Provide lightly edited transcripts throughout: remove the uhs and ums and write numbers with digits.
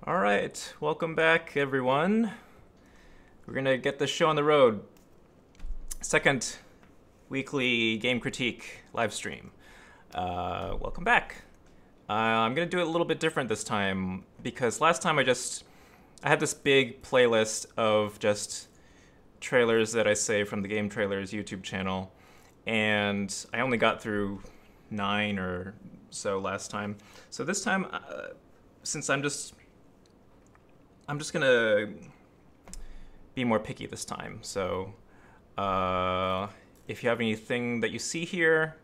All right, welcome back, everyone. We're gonna get this show on the road. Second weekly game critique live stream. Welcome back. I'm gonna do it a little bit different this time because last time I had this big playlist of just trailers that I saved from the Game Trailers YouTube channel, and I only got through 9 or so last time. So this time, since I'm just gonna be more picky this time. So if you have anything that you see here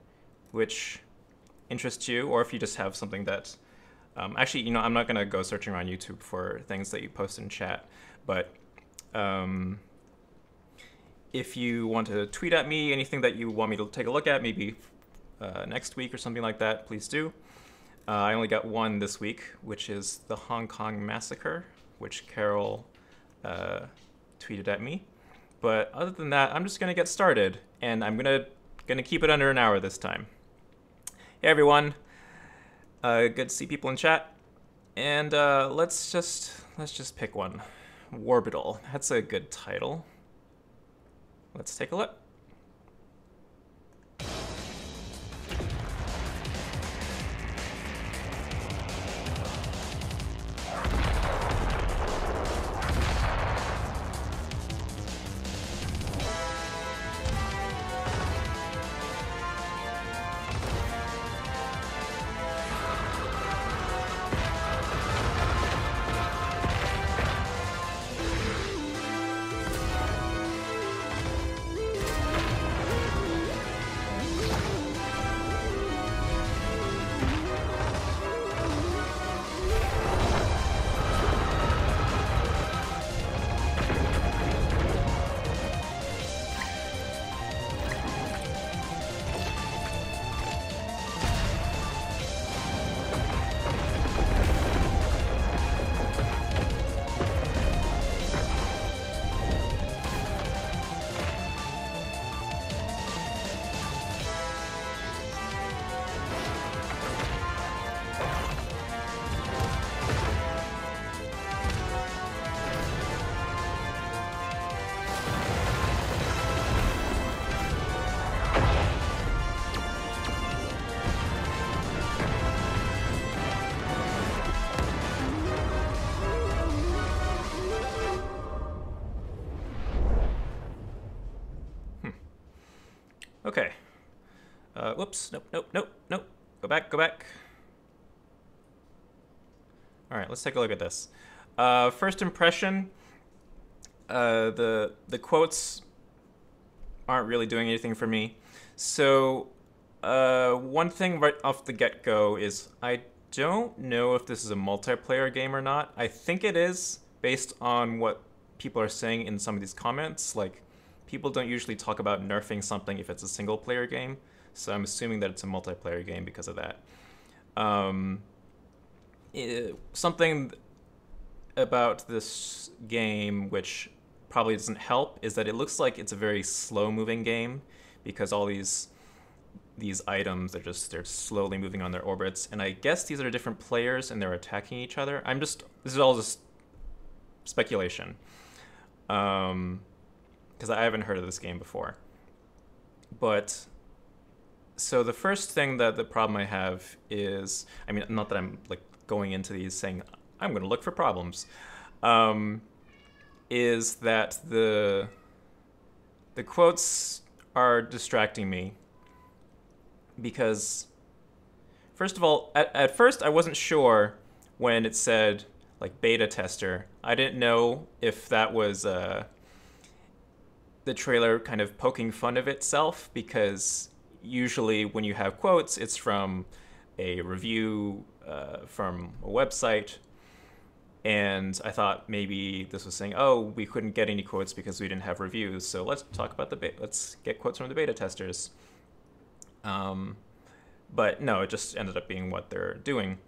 which interests you, or if you just have something that actually, I'm not gonna go searching around YouTube for things that you post in chat, but if you want to tweet at me anything that you want me to take a look at, maybe next week or something like that, please do. I only got one this week, which is the Hong Kong Massacre, which Carol tweeted at me. But other than that, I'm just gonna get started, and I'm gonna keep it under an hour this time. Hey everyone, good to see people in chat, and let's just pick one. Worbital. That's a good title. Let's take a look. Okay. Whoops. Nope. Go back. All right, let's take a look at this. First impression, the quotes aren't really doing anything for me. So one thing right off the get-go is I don't know if this is a multiplayer game or not. I think it is, based on what people are saying in some of these comments. Like, people don't usually talk about nerfing something if it's a single-player game, so I'm assuming that it's a multiplayer game because of that. Something about this game which probably doesn't help is that it looks like it's a very slow-moving game because all these items they're slowly moving on their orbits, and I guess these are different players and they're attacking each other. This is all just speculation. Because I haven't heard of this game before. But, so the first thing that the problem I have is, I mean, not that I'm like going into these saying, I'm going to look for problems, is that the quotes are distracting me. Because, first of all, at first I wasn't sure when it said, like, beta tester. I didn't know if that was, the trailer kind of poking fun of itself, because usually when you have quotes, it's from a review from a website, and I thought maybe this was saying, oh, we couldn't get any quotes because we didn't have reviews, so let's talk about let's get quotes from the beta testers. But no, it just ended up being what they're doing.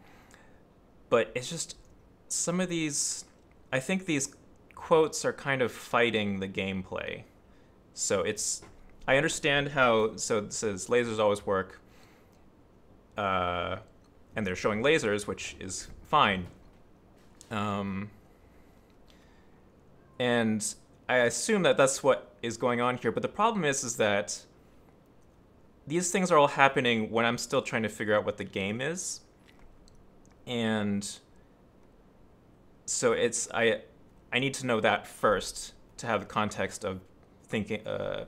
But it's just some of these, I think these quotes are kind of fighting the gameplay. So I understand how, so it says lasers always work, and they're showing lasers, which is fine. And I assume that that's what is going on here. But the problem is that these things are all happening when I'm still trying to figure out what the game is. And so I need to know that first to have the context of thinking, to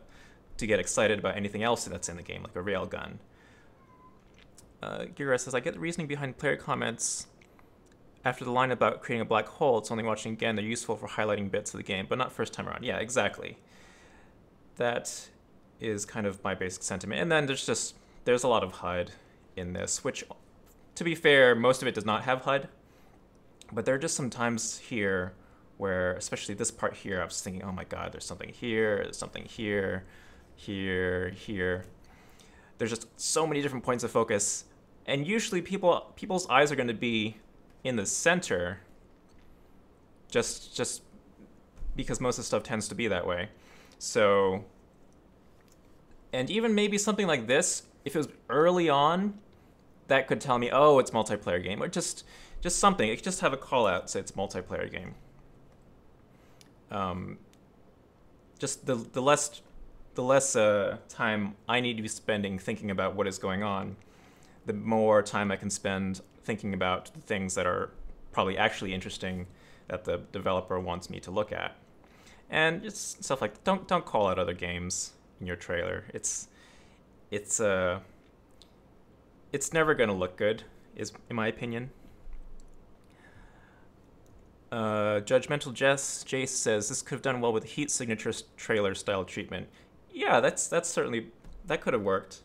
get excited about anything else that's in the game, like a railgun. Gira says, I get the reasoning behind player comments after the line about creating a black hole. It's only watching again. They're useful for highlighting bits of the game, but not first time around. Yeah, exactly. That is kind of my basic sentiment. And then there's a lot of HUD in this, which, to be fair, most of it does not have HUD. But there are just some times here where, especially this part here, I was thinking, oh my god, there's something here, there's something here, here. There's just so many different points of focus. And usually people's eyes are going to be in the center, just because most of the stuff tends to be that way. So, and even maybe something like this, if it was early on, that could tell me, oh, it's multiplayer game, or just something. It could just have a call out say it's multiplayer game. Just the less time I need to be spending thinking about what is going on, the more time I can spend thinking about the things that are probably actually interesting that the developer wants me to look at. And just stuff like, don't call out other games in your trailer. It's never gonna look good, in my opinion. Judgmental Jace says this could have done well with heat signature trailer style treatment. Yeah, that's certainly, that could have worked.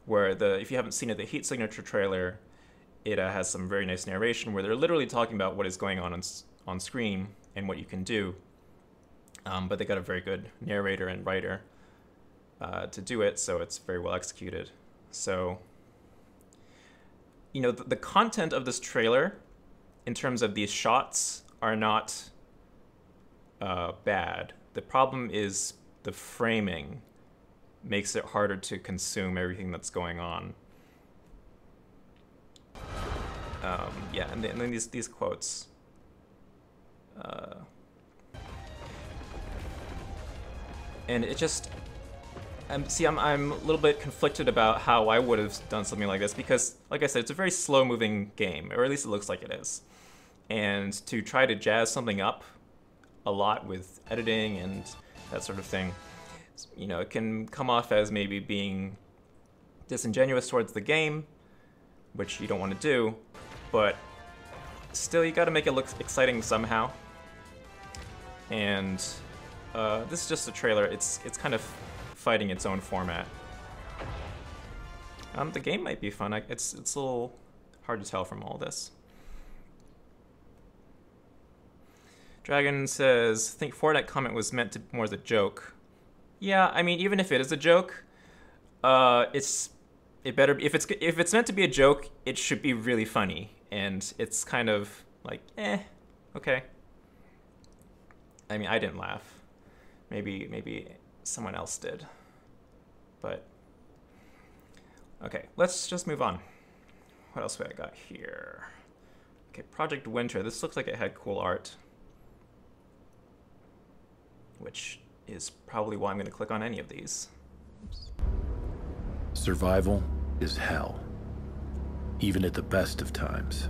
Where if you haven't seen it, the heat signature trailer, it has some very nice narration where they're literally talking about what is going on screen and what you can do. But they got a very good narrator and writer to do it, so it's very well executed. So, you know, the content of this trailer, in terms of these shots, are not bad. The problem is the framing makes it harder to consume everything that's going on. Yeah, and then these quotes. And it just, I'm a little bit conflicted about how I would have done something like this, because, like I said, it's a very slow-moving game, or at least it looks like it is. And to try to jazz something up a lot with editing and that sort of thing, you know, it can come off as maybe being disingenuous towards the game, which you don't want to do, but still you gotta make it look exciting somehow. And this is just a trailer. It's kind of fighting its own format. The game might be fun. It's a little hard to tell from all this. Dragon says, I think Fortnite comment was meant to more as a joke. Yeah, I mean, even if it is a joke, if it's meant to be a joke, it should be really funny, and it's kind of like, okay. I mean, I didn't laugh. Maybe someone else did, but okay. Let's just move on. What else have I got here? Okay, Project Winter. This looks like it had cool art, which is probably why I'm going to click on any of these. Survival is hell, even at the best of times.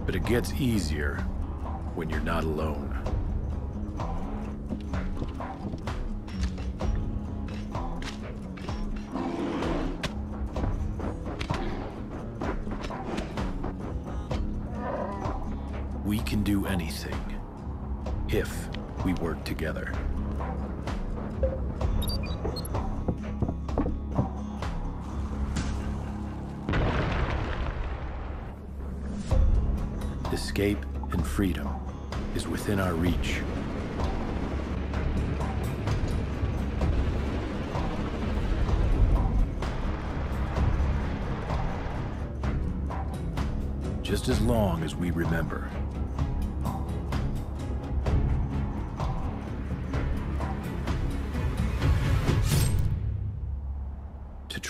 But it gets easier when you're not alone. We can do anything if we work together. Escape and freedom is within our reach. Just as long as we remember.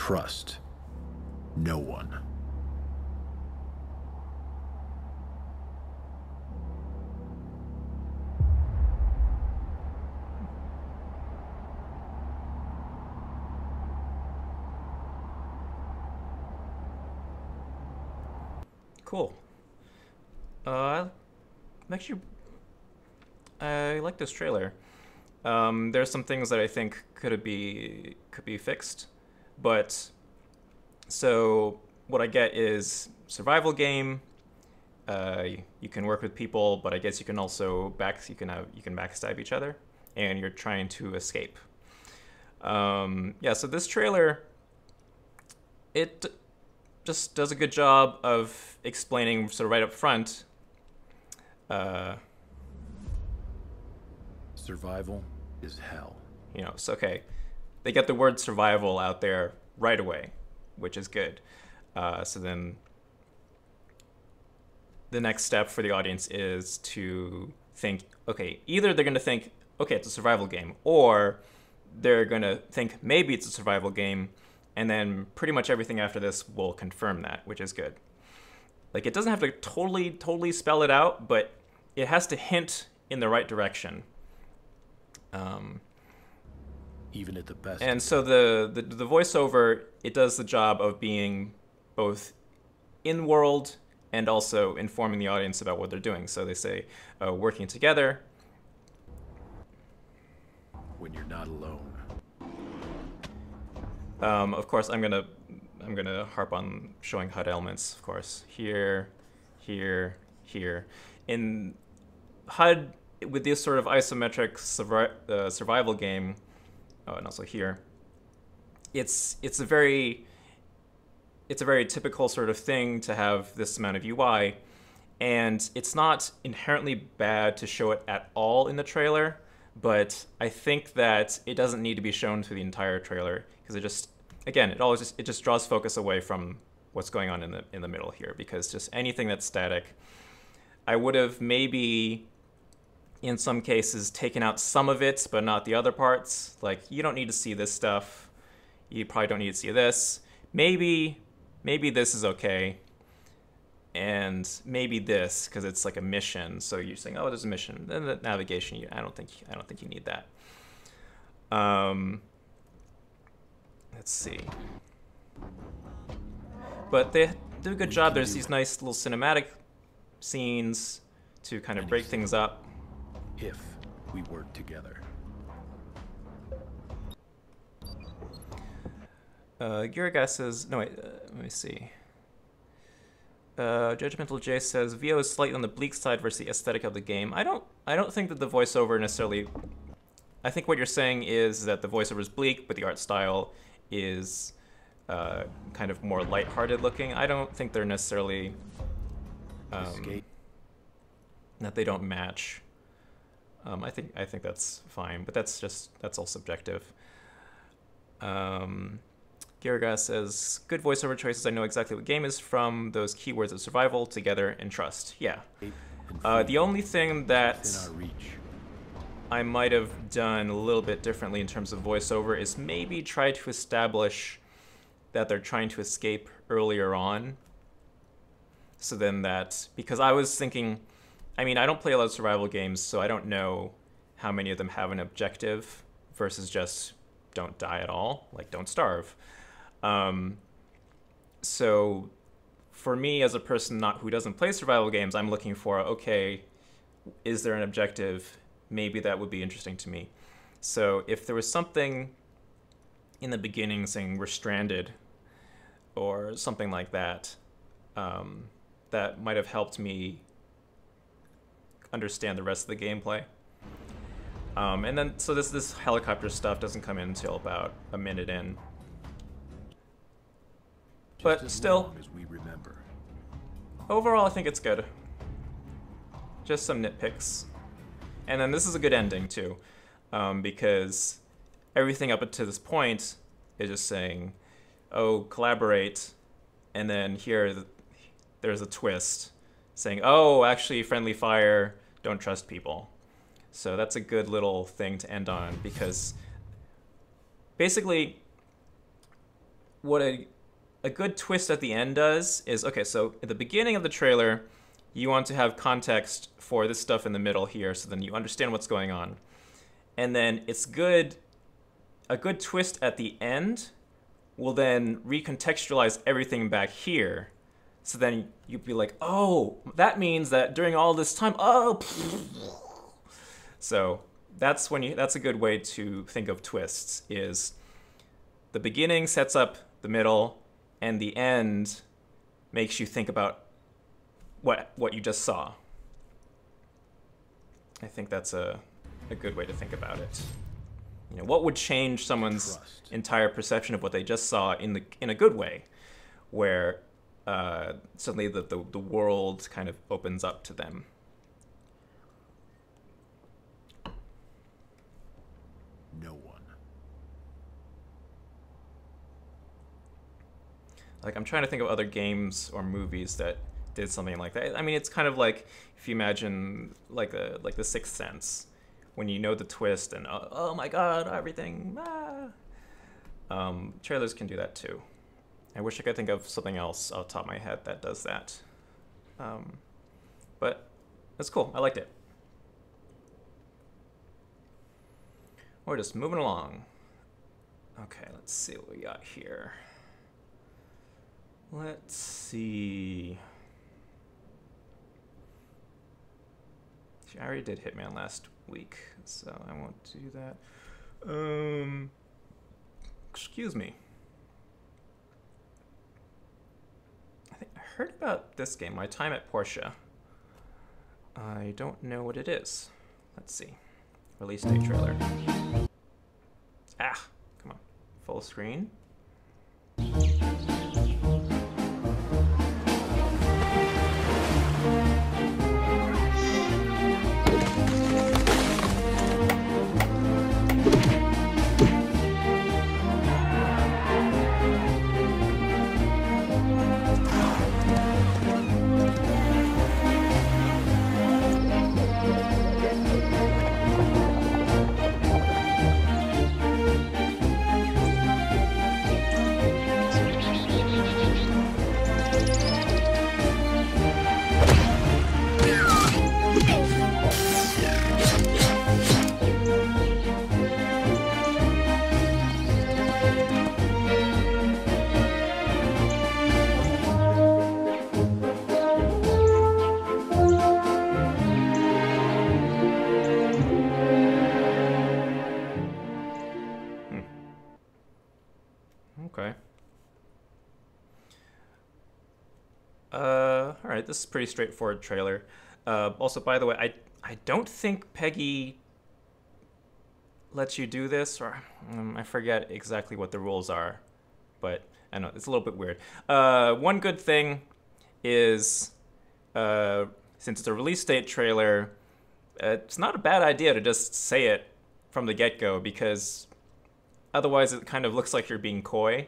trust no one. Cool. Actually, I like this trailer. There's some things that I think could be fixed, but so what I get is survival game. You can work with people, but I guess you can also you can backstab each other, and you're trying to escape. Yeah. So this trailer, it just does a good job of explaining sort of right up front. Survival is hell. You know, so okay, they get the word survival out there right away, which is good. So then the next step for the audience is to think, okay, either they're going to think, okay, it's a survival game, or they're going to think maybe it's a survival game, and then pretty much everything after this will confirm that, which is good. Like, it doesn't have to totally spell it out, but it has to hint in the right direction. Even at the best. And so the voiceover, it does the job of being both in-world and also informing the audience about what they're doing. So they say, working together. When you're not alone. Of course, I'm gonna harp on showing HUD elements. Of course, here. In HUD, with this sort of isometric survival game, and also here, it's a very typical sort of thing to have this amount of UI, and it's not inherently bad to show it at all in the trailer. But I think that it doesn't need to be shown through the entire trailer, because it just, again, it just draws focus away from what's going on in the middle here, because just anything that's static, I would have maybe in some cases taken out some of it, but not the other parts. Like, you don't need to see this stuff. You probably don't need to see this. Maybe this is okay. And maybe this, because it's like a mission. So you're saying, oh, there's a mission. Then the navigation, I don't think you need that. Let's see. But they do a good job. There's these nice little cinematic scenes to kind of break things up. If we work together. Giragas says, no wait, let me see. Judgmental J says VO is slightly on the bleak side versus the aesthetic of the game. I don't think that the voiceover necessarily. I think what you're saying is that the voiceover is bleak, but the art style is kind of more lighthearted looking. I don't think they're necessarily that they don't match. I think that's fine, but that's all subjective. Giragas says, good voiceover choices. I know exactly what game is from. Those keywords of survival, together, and trust. Yeah. The only thing that I might have done a little bit differently in terms of voiceover is maybe try to establish that they're trying to escape earlier on. So then that, because I was thinking, I mean, I don't play a lot of survival games, so I don't know how many of them have an objective versus just don't die at all, like don't starve. So for me as a person who doesn't play survival games, I'm looking for, okay, is there an objective? Maybe that would be interesting to me. So if there was something in the beginning saying we're stranded or something like that, that might have helped me understand the rest of the gameplay. And then, so this helicopter stuff doesn't come in until about a minute in. But still, as we remember. Overall, I think it's good. Just some nitpicks. And then this is a good ending, too, because everything up to this point is just saying, oh, collaborate, and then here there's a twist saying, oh, actually, friendly fire, don't trust people. So that's a good little thing to end on, because basically what a good twist at the end does is, okay, so at the beginning of the trailer, you want to have context for this stuff in the middle here, so then you understand what's going on. And then it's good, a good twist at the end will then recontextualize everything back here. So then you'd be like, oh, that means that during all this time, oh. So that's a good way to think of twists, is the beginning sets up the middle, and the end makes you think about what you just saw. I think that's a good way to think about it. You know, what would change someone's entire perception of what they just saw in a good way, where suddenly the world kind of opens up to them. No one. Like, I'm trying to think of other games or movies that did something like that. I mean, it's kind of like if you imagine like the Sixth Sense, when you know the twist and oh my god, everything. Trailers can do that too. I wish I could think of something else off the top of my head that does that. But that's cool. I liked it. We're just moving along. Okay, let's see what we got here. Let's see. I already did Hitman last week, so I won't do that. Excuse me. I heard about this game, My Time at Portia. I don't know what it is. Let's see. Release date trailer. Ah, come on. Full screen. Alright, this is a pretty straightforward trailer. Also, by the way, I don't think Peggy lets you do this, or I forget exactly what the rules are, but I know, it's a little bit weird. One good thing is, since it's a release date trailer, it's not a bad idea to just say it from the get-go, because otherwise it kind of looks like you're being coy.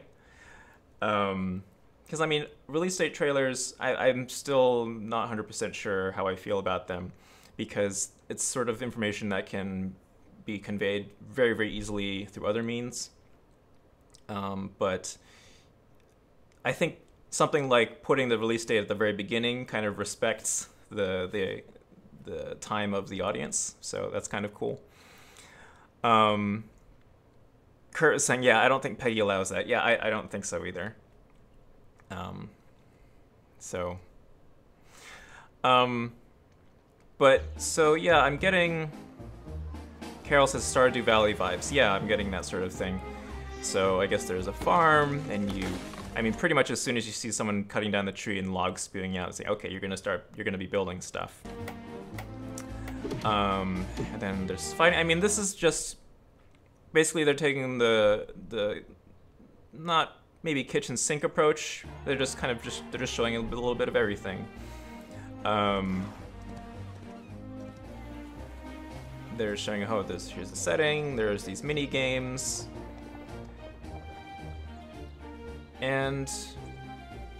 Because, I mean, release date trailers, I'm still not 100% sure how I feel about them, because it's sort of information that can be conveyed very, very easily through other means. But I think something like putting the release date at the very beginning kind of respects the time of the audience, so that's kind of cool. Kurt is saying, yeah, I don't think Peggy allows that. Yeah, I don't think so either. But so yeah, I'm getting, Carol says Stardew Valley vibes. Yeah, I'm getting that sort of thing. So I guess there's a farm, and I mean, pretty much as soon as you see someone cutting down the tree and logs spewing out, say, okay, you're gonna be building stuff. And then there's fighting. I mean, this is just, basically they're taking the not maybe kitchen sink approach. They're just kind of they're just showing a little bit of everything. They're showing, oh, here's the setting, there's these mini games. And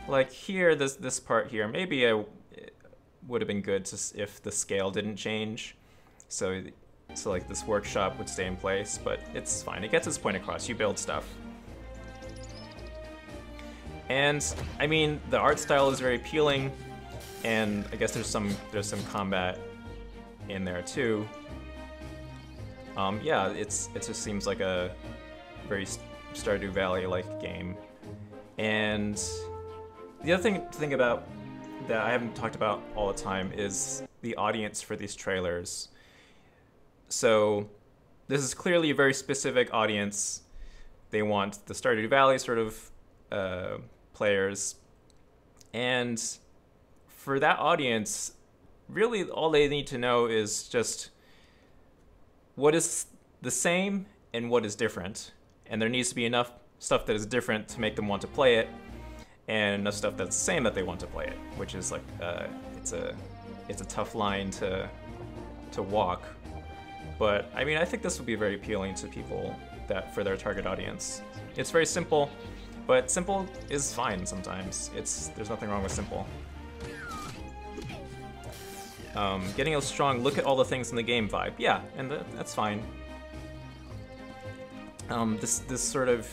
like here, this part here, maybe it would have been good if the scale didn't change. So like this workshop would stay in place, but it's fine. It gets its point across. You build stuff. And I mean, the art style is very appealing, and I guess there's some combat in there too. Yeah, it just seems like a very Stardew Valley-like game. And the other thing to think about that I haven't talked about all the time is the audience for these trailers. So this is clearly a very specific audience. They want the Stardew Valley sort of players. And for that audience, really all they need to know is just what is the same and what is different. And there needs to be enough stuff that is different to make them want to play it, and enough stuff that's the same that they want to play it, which is like it's a tough line to walk. But I mean, I think this would be very appealing to people that for their target audience. It's very simple, but simple is fine sometimes. There's nothing wrong with simple. Getting a strong look at all the things in the game vibe, yeah, and that's fine. This sort of,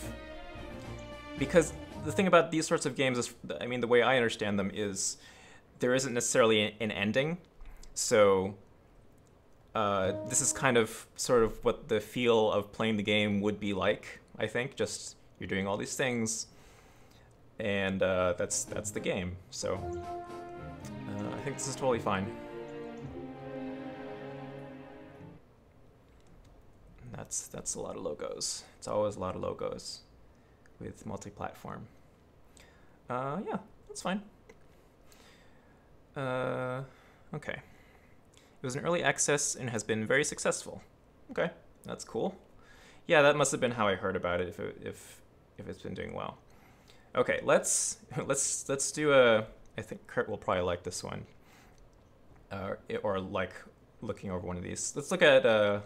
because the thing about these sorts of games is, I mean, the way I understand them is there isn't necessarily an ending. So this is kind of sort of what the feel of playing the game would be like, I think. Just you're doing all these things, and that's the game. So I think this is totally fine. That's a lot of logos. It's always a lot of logos with multi-platform. Yeah, that's fine. Okay. It was an early access and has been very successful. Okay, that's cool. Yeah, that must have been how I heard about it. If it's been doing well. Okay, let's do a. I think Kurt will probably like this one. Or like looking over one of these. Let's look at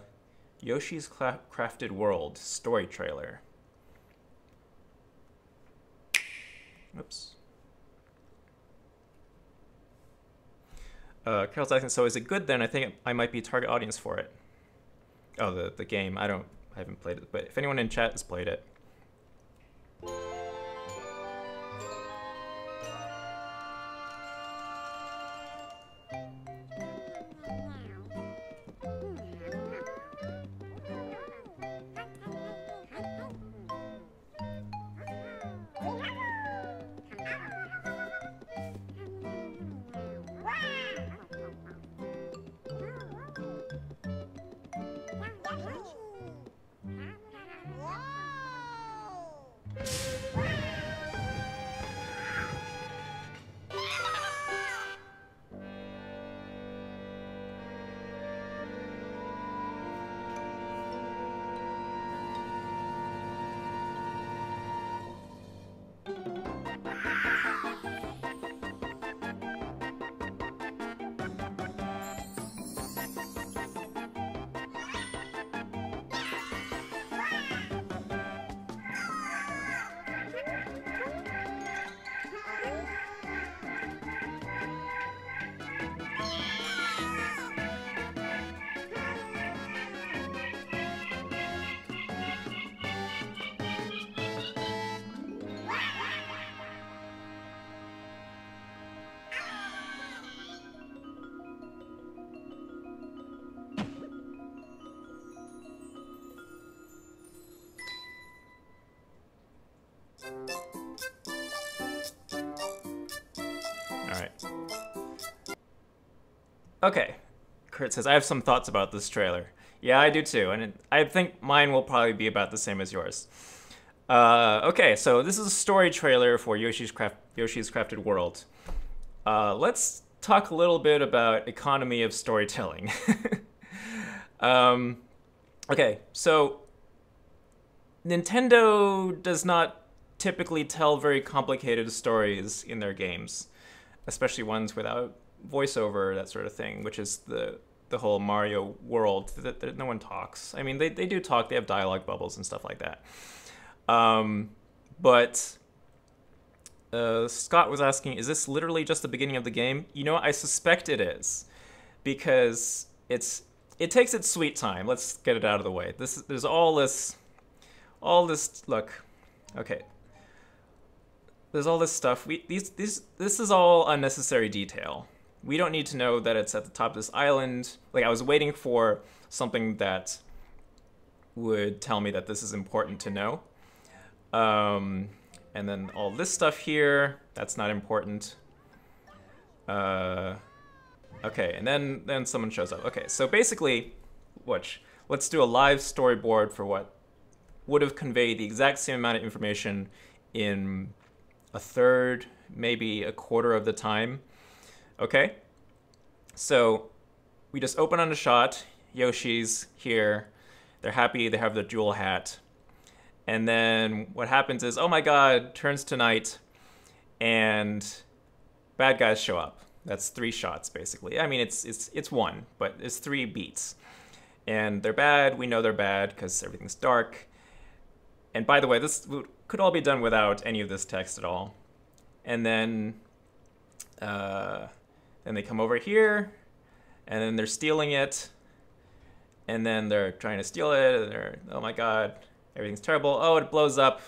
Yoshi's Crafted World story trailer. Oops. Carol's asking, so is it good then? I think I might be a target audience for it. Oh, the game. I haven't played it, but if anyone in chat has played it. Okay, Kurt says, I have some thoughts about this trailer. Yeah, I do too, and I think mine will probably be about the same as yours. Okay, so this is a story trailer for Yoshi's Crafted World. Let's talk a little bit about economy of storytelling. Okay, so Nintendo does not typically tell very complicated stories in their games, especially ones without voiceover, that sort of thing, which is the whole Mario world that no one talks. I mean, they do talk, they have dialogue bubbles and stuff like that. But Scott was asking, is this literally just the beginning of the game? You know, I suspect it is, because it takes its sweet time. Let's get it out of the way. There's all this, look, okay. there's all this stuff. This is all unnecessary detail. We don't need to know that it's at the top of this island. Like, I was waiting for something that would tell me that this is important to know. And then all this stuff here, that's not important. Okay, and then someone shows up. Okay, so basically, let's do a live storyboard for what would have conveyed the exact same amount of information in a third, maybe a quarter of the time. Okay? So we just open on a shot. Yoshi's here. They're happy. They have their jewel hat. And then what happens is, oh my god, turns to night, and bad guys show up. That's 3 shots, basically. I mean, it's 1, but it's 3 beats. And they're bad. We know they're bad because everything's dark. And by the way, this could all be done without any of this text at all. And then they come over here, and then they're stealing it. And then they're trying to steal it, and they're, oh my god, everything's terrible. Oh, it blows up.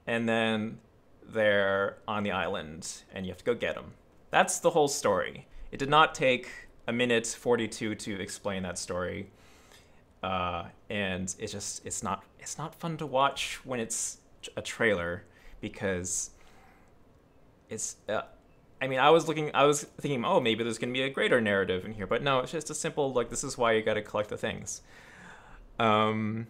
And then they're on the island, and you have to go get them. That's the whole story. It did not take a minute 42 to explain that story. And it's not fun to watch when it's a trailer, because it's I mean, I was thinking, oh, maybe there's gonna be a greater narrative in here, but no, it's just a simple, like, this is why you gotta collect the things. Kurt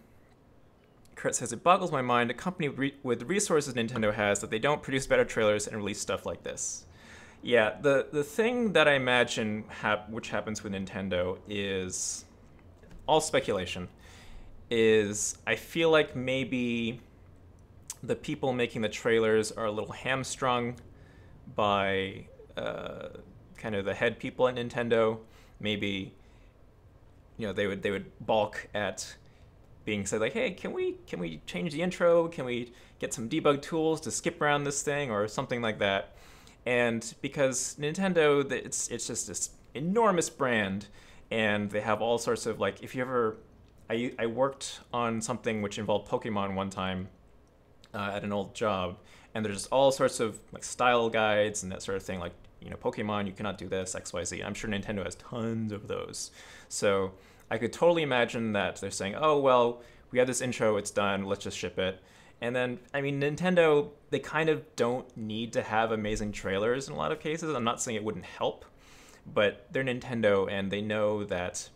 says, it boggles my mind a company with resources Nintendo has that they don't produce better trailers and release stuff like this. Yeah, the thing that I imagine which happens with Nintendo is all speculation. Is I feel like maybe the people making the trailers are a little hamstrung by kind of the head people at Nintendo. Maybe, you know, they would balk at being said, like, hey, can we change the intro? Can we get some debug tools to skip around this thing or something like that? And because Nintendo, it's just this enormous brand, and they have all sorts of, like, if you ever, I worked on something which involved Pokemon one time at an old job, and there's just all sorts of, like, style guides and that sort of thing, like, you know, Pokemon, you cannot do this, XYZ. I'm sure Nintendo has tons of those. So I could totally imagine that they're saying, oh, well, we have this intro, it's done, let's just ship it. And then, I mean, Nintendo, they kind of don't need to have amazing trailers in a lot of cases. I'm not saying it wouldn't help, but they're Nintendo, and they know that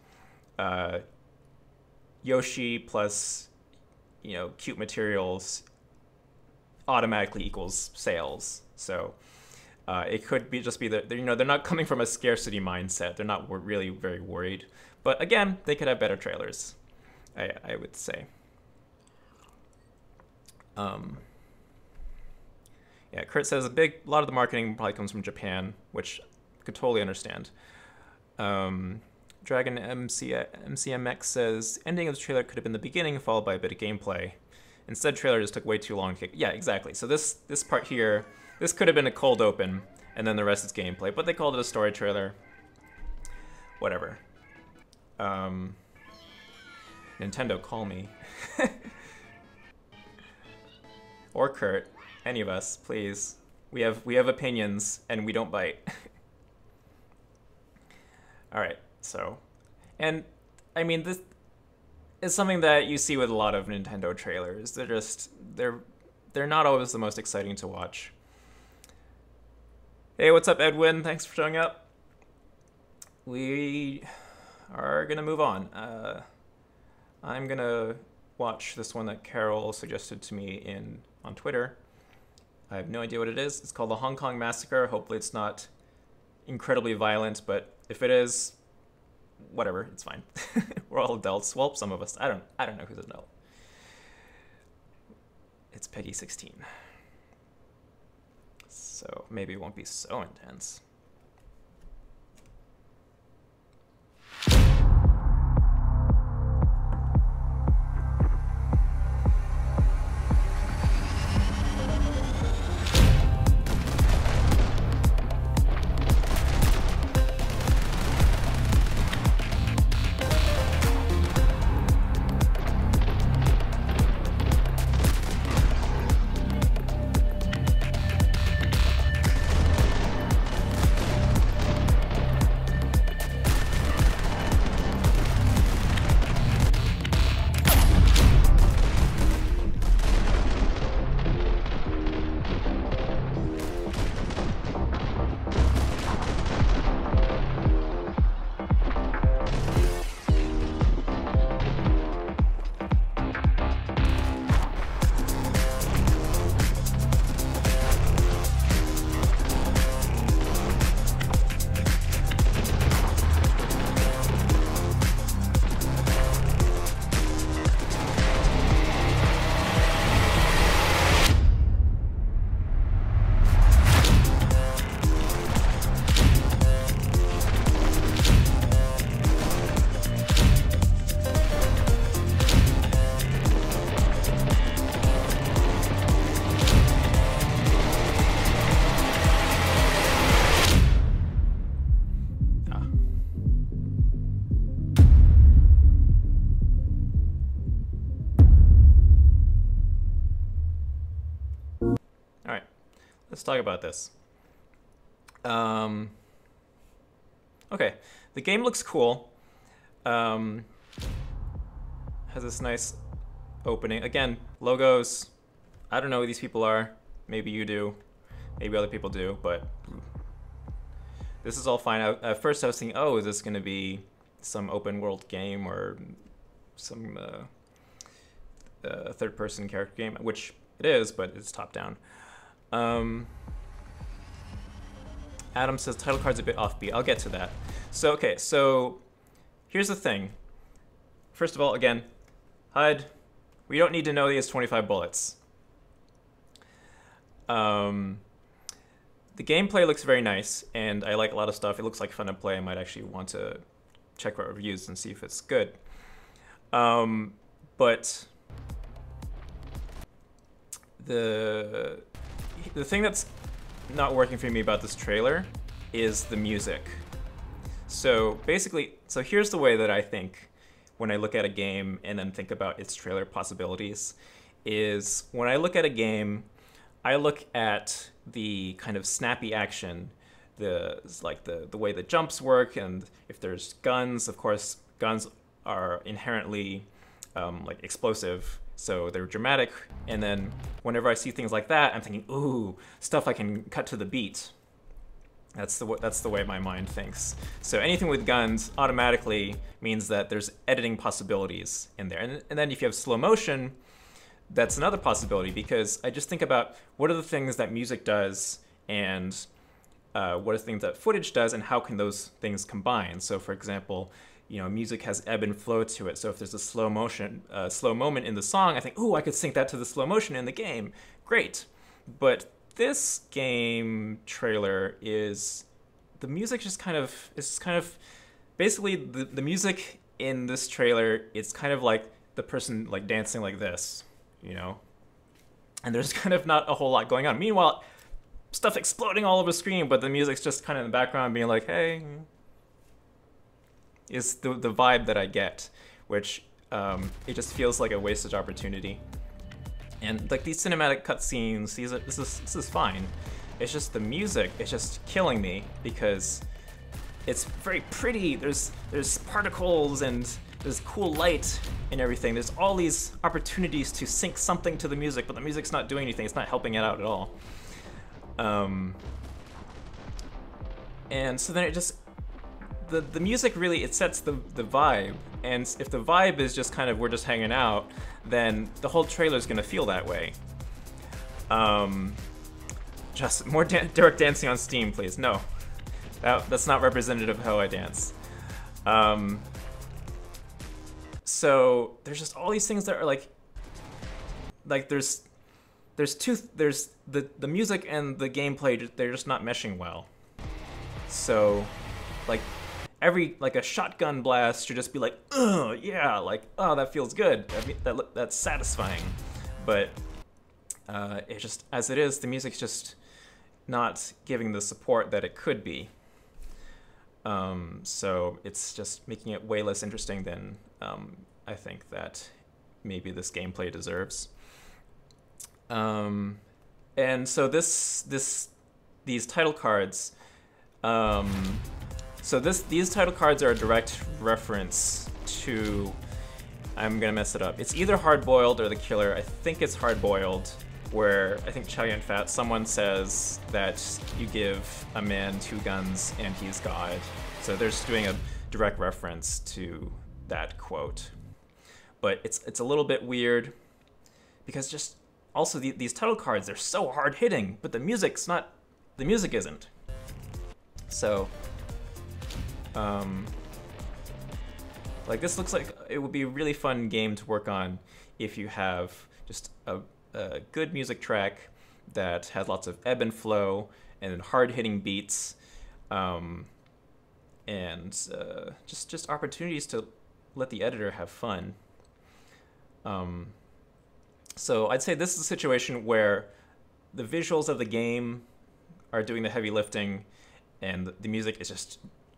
Yoshi plus, you know, cute materials automatically equals sales. So it could be just be that, you know, they're not coming from a scarcity mindset. They're not really very worried. But again, they could have better trailers, I would say. Yeah, Kurt says a lot of the marketing probably comes from Japan, which I could totally understand. Dragon MCMX says, ending of the trailer could have been the beginning followed by a bit of gameplay. Instead, trailer just took way too long to get... Yeah, exactly. So this part here, this could have been a cold open, and then the rest is gameplay. But they called it a story trailer. Whatever. Nintendo, call me. Or Kurt. Any of us, please. We have opinions, and we don't bite. Alright, so... And, I mean, this is something that you see with a lot of Nintendo trailers. They're not always the most exciting to watch. Hey, what's up, Edwin? Thanks for showing up. We are gonna move on. I'm gonna watch this one that Carol suggested to me on Twitter. I have no idea what it is. It's called The Hong Kong Massacre. Hopefully it's not incredibly violent, but if it is, whatever, it's fine. We're all adults. Well, some of us. I don't know who's an adult. It's Peggy 16. So maybe it won't be so intense. let's talk about this. Okay, the game looks cool. Has this nice opening. Again, logos. I don't know who these people are. Maybe you do. Maybe other people do, but this is all fine. At first I was thinking, oh, is this going to be some open world game or some third-person character game, which it is, but it's top-down. Adam says title card's a bit offbeat. I'll get to that. So, okay, so here's the thing. First of all, again, HUD. We don't need to know he has 25 bullets. The gameplay looks very nice, and I like a lot of stuff. It looks like fun to play. I might actually want to check out reviews and see if it's good. But the thing that's not working for me about this trailer is the music. So basically, so here's the way that I think when I look at a game and then think about its trailer possibilities, is when I look at a game, I look at the kind of snappy action, the way the jumps work, and if there's guns, of course, guns are inherently like explosive, so they're dramatic. And then whenever I see things like that, I'm thinking, ooh, stuff I can cut to the beat. That's the way my mind thinks. So anything with guns automatically means that there's editing possibilities in there. And then if you have slow motion, that's another possibility, because I just think about what are the things that music does and what are the things that footage does, and how can those things combine. So for example, you know, music has ebb and flow to it. So if there's a slow moment in the song, I think, ooh, I could sync that to the slow motion in the game. Great. But this game trailer is, the music just kind of, it's kind of, basically the music in this trailer, it's kind of like the person like dancing like this, you know? And there's kind of not a whole lot going on. Meanwhile, stuff exploding all over the screen, but the music's just kind of in the background being like, hey, is the vibe that I get, which it just feels like a wasted opportunity. And like these cinematic cutscenes, this is fine. It's just the music, it's just killing me, because it's very pretty. There's particles and there's cool light and everything. There's all these opportunities to sync something to the music, but the music's not doing anything. It's not helping it out at all. And so then it just, the music really, it sets the vibe. And if the vibe is just kind of, we're just hanging out, then the whole trailer is gonna feel that way. Just more Derek dancing on Steam, please. No, that's not representative of how I dance. So there's just all these things that are like there's the music and the gameplay, they're just not meshing well. So like like a shotgun blast should just be like, oh yeah, like, oh, that feels good. I mean, that's satisfying. But it just, as it is, the music's just not giving the support that it could be. So it's just making it way less interesting than I think that maybe this gameplay deserves. And so these title cards, these title cards are a direct reference to, I'm gonna mess it up, it's either Hard Boiled or The Killer. I think it's Hard Boiled, where I think Chow Yun Fat, someone says that you give a man 2 guns and he's God. So they're just doing a direct reference to that quote. But it's a little bit weird, because just also these title cards, they're so hard hitting, but the music isn't. So like this looks like it would be a really fun game to work on if you have just a good music track that has lots of ebb and flow and hard-hitting beats, and just opportunities to let the editor have fun. So I'd say this is a situation where the visuals of the game are doing the heavy lifting, and the music is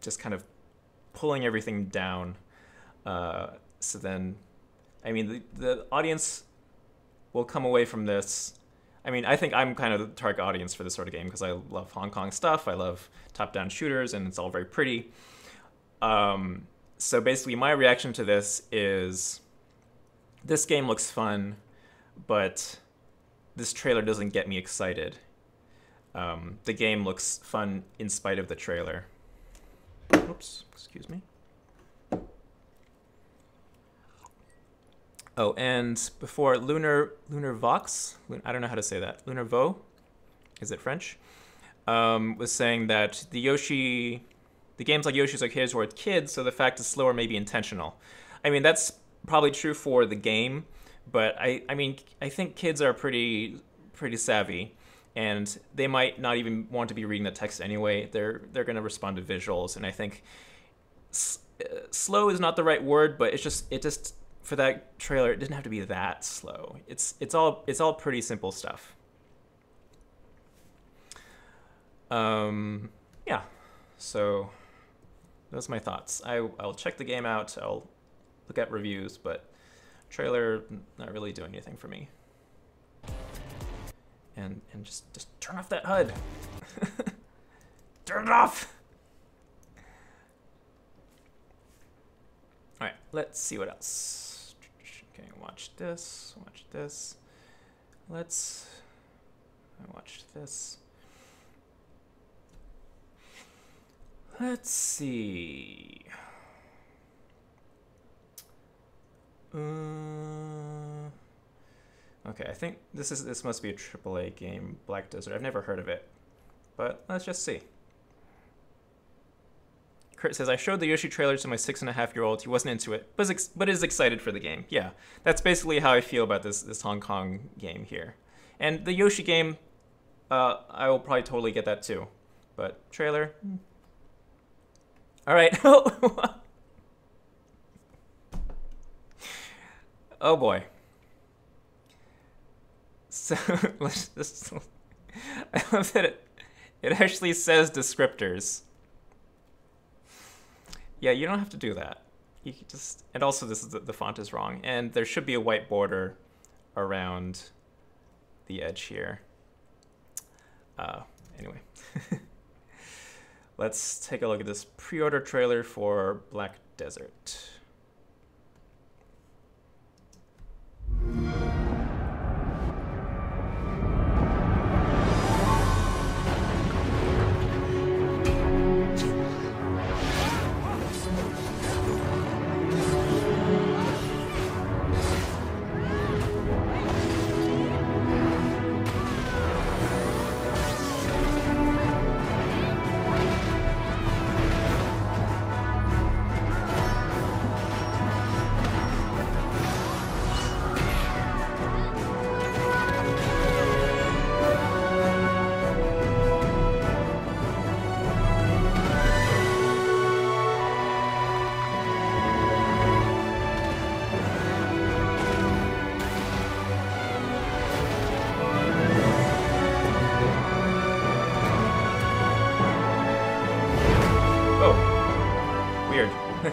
just kind of pulling everything down. So then, I mean, the audience will come away from this I mean, I think I'm kind of the target audience for this sort of game because I love Hong Kong stuff. I love top-down shooters, and it's all very pretty. So basically, my reaction to this is this game looks fun, but this trailer doesn't get me excited. The game looks fun in spite of the trailer. Oops, excuse me. Oh, and before Lunar Vox, I don't know how to say that. Lunar Vo, is it French? Was saying that the games like Yoshi's Arcade toward kids, so the fact it's slower may be intentional. I mean, that's probably true for the game, but I mean, I think kids are pretty savvy, and they might not even want to be reading the text anyway. They're going to respond to visuals, and I think slow is not the right word, but it just for that trailer, it didn't have to be that slow. It's all pretty simple stuff. Yeah, so those are my thoughts. I'll check the game out. I'll look at reviews, but trailer not really doing anything for me. And just turn off that HUD. Turn it off. All right, let's see what else. Okay, watch this. Watch this. I watched this. Let's see. Okay, I think this must be a AAA game, Black Desert. I've never heard of it, but let's just see. Kurt says, I showed the Yoshi trailer to my 6.5-year-old. He wasn't into it, but is excited for the game. Yeah, that's basically how I feel about this Hong Kong game here. And the Yoshi game, I will probably totally get that too. But trailer, all right. Oh boy. So let's just, I love that it actually says descriptors. Yeah, you don't have to do that. You can just, and also this is the font is wrong, and there should be a white border around the edge here. Anyway, let's take a look at this pre-order trailer for Black Desert.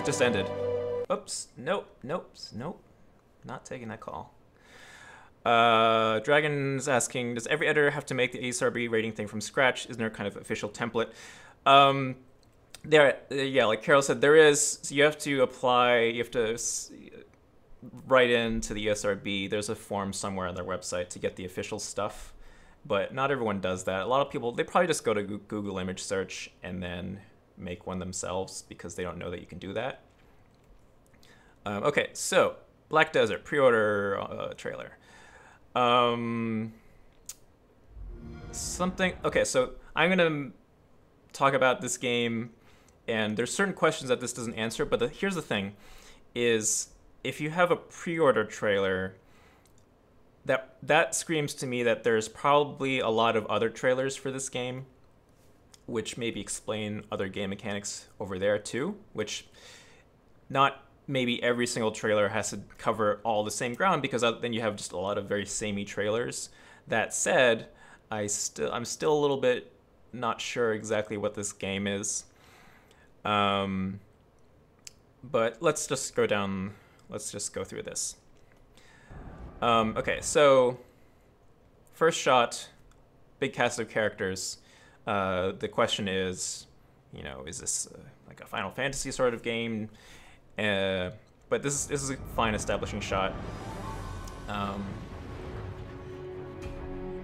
Just ended. Oops. Nope. Not taking that call. Dragon's asking, does every editor have to make the ASRB rating thing from scratch? Isn't there kind of official template? Yeah, like Carol said, there is. So you have to apply, you have to write into the ESRB. There's a form somewhere on their website to get the official stuff, but not everyone does that. A lot of people, they probably just go to Google image search and then make one themselves because they don't know that you can do that. Okay, so Black Desert pre-order trailer. Okay, so I'm gonna talk about this game, and there's certain questions that this doesn't answer, but here's the thing, is if you have a pre-order trailer, that screams to me that there's probably a lot of other trailers for this game, which maybe explain other game mechanics over there too, which not maybe every single trailer has to cover all the same ground, because then you have just a lot of very samey trailers. That said, I'm still a little bit not sure exactly what this game is. But let's just go through this. Okay, so first shot, big cast of characters. The question is, you know, is this like a Final Fantasy sort of game? But this is a fine establishing shot. And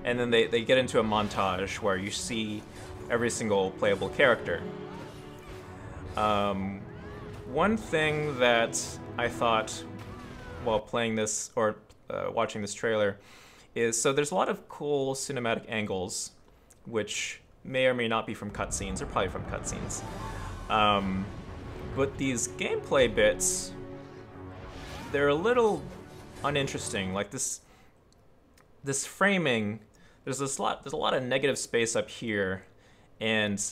then they get into a montage where you see every single playable character. One thing that I thought while playing this or watching this trailer is, so there's a lot of cool cinematic angles, which may or may not be from cutscenes, or probably from cutscenes. But these gameplay bits, they're a little uninteresting. Like this framing, there's a lot of negative space up here, and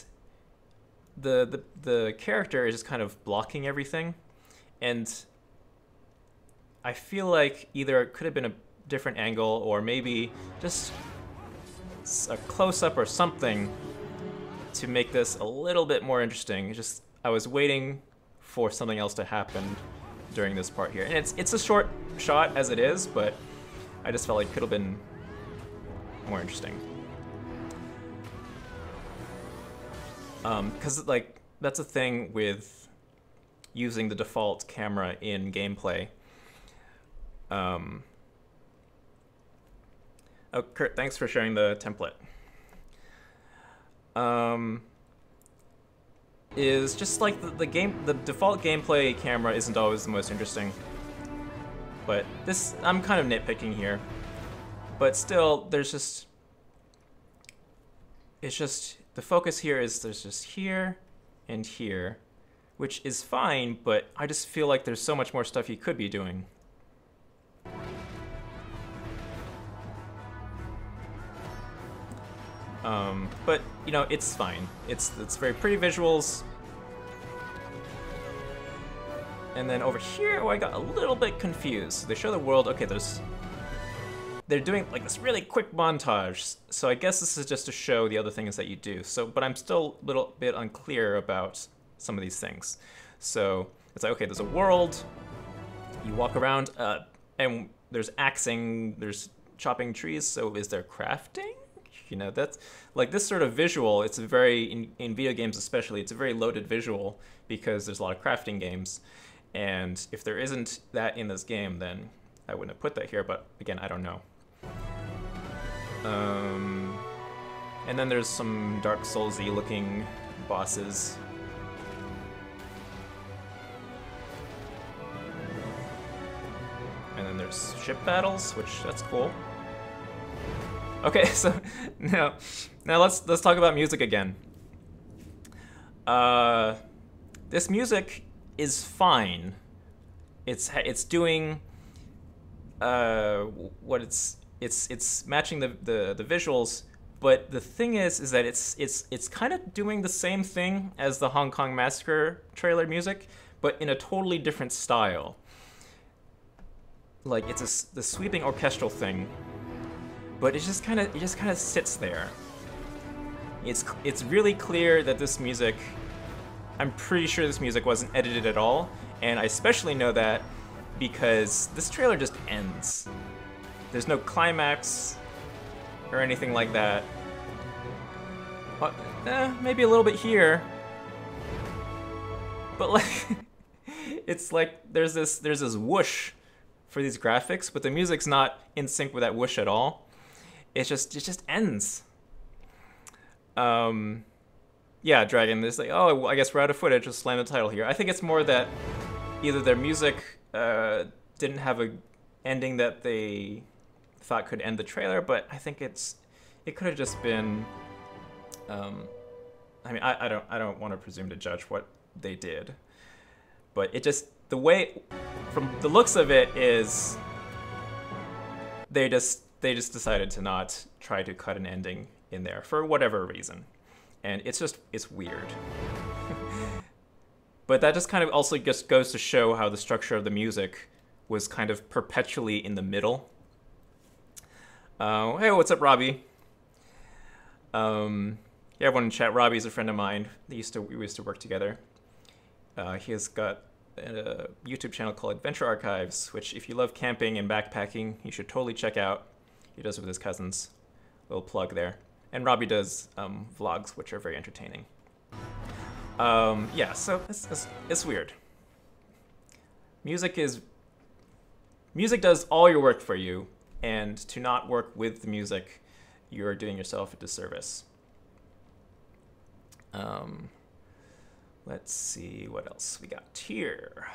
the character is just kind of blocking everything, and I feel like either it could have been a different angle or maybe just a close-up or something to make this a little bit more interesting. I was waiting for something else to happen during this part here, and it's a short shot as it is, but I just felt like it could have been more interesting. Because like that's a thing with using the default camera in gameplay. Oh, Kurt, thanks for sharing the template. Is just like the default gameplay camera isn't always the most interesting. But this, I'm kind of nitpicking here. But still, it's just, the focus here is there's just here and here, which is fine, but I just feel like there's so much more stuff you could be doing. But, you know, it's fine. It's very pretty visuals. And then over here, oh, I got a little bit confused. They show the world, okay, they're doing like this really quick montage. So I guess this is just to show the other things that you do. So, but I'm still a little bit unclear about some of these things. So it's like, okay, there's a world, you walk around, and there's axing, there's chopping trees, so is there crafting? You know, that's like this sort of visual, it's a very, in video games especially, it's a very loaded visual because there's a lot of crafting games. And if there isn't that in this game, then I wouldn't have put that here, but again, I don't know. And then there's some Dark Souls-y looking bosses. And then there's ship battles, which that's cool. Okay, so now let's talk about music again. This music is fine. It's doing what it's matching the visuals, but the thing is that it's kind of doing the same thing as the Hong Kong Massacre trailer music, but in a totally different style. Like it's the sweeping orchestral thing. But it just kind of sits there. It's really clear that this music, I'm pretty sure this music wasn't edited at all, and I especially know that because this trailer just ends. There's no climax or anything like that. Maybe a little bit here, but like it's like there's this whoosh for these graphics, but the music's not in sync with that whoosh at all. It just ends. Yeah, Dragon, there's like, oh, well, I guess we're out of footage, just slam the title here. I think it's more that either their music didn't have a ending that they thought could end the trailer, but I think it could have just been, I mean, I don't want to presume to judge what they did, but it just, the way, from the looks of it is, they just decided to not try to cut an ending in there for whatever reason. And it's weird. But that just kind of also just goes to show how the structure of the music was kind of perpetually in the middle. Hey, what's up, Robbie? Yeah, everyone in chat, Robbie's a friend of mine. We used to work together. He has got a YouTube channel called Adventure Archives, which if you love camping and backpacking, you should totally check out. He does it with his cousins. little plug there. And Robbie does vlogs, which are very entertaining. Yeah, so it's weird. Music does all your work for you, and to not work with the music, you're doing yourself a disservice. Let's see what else we got here.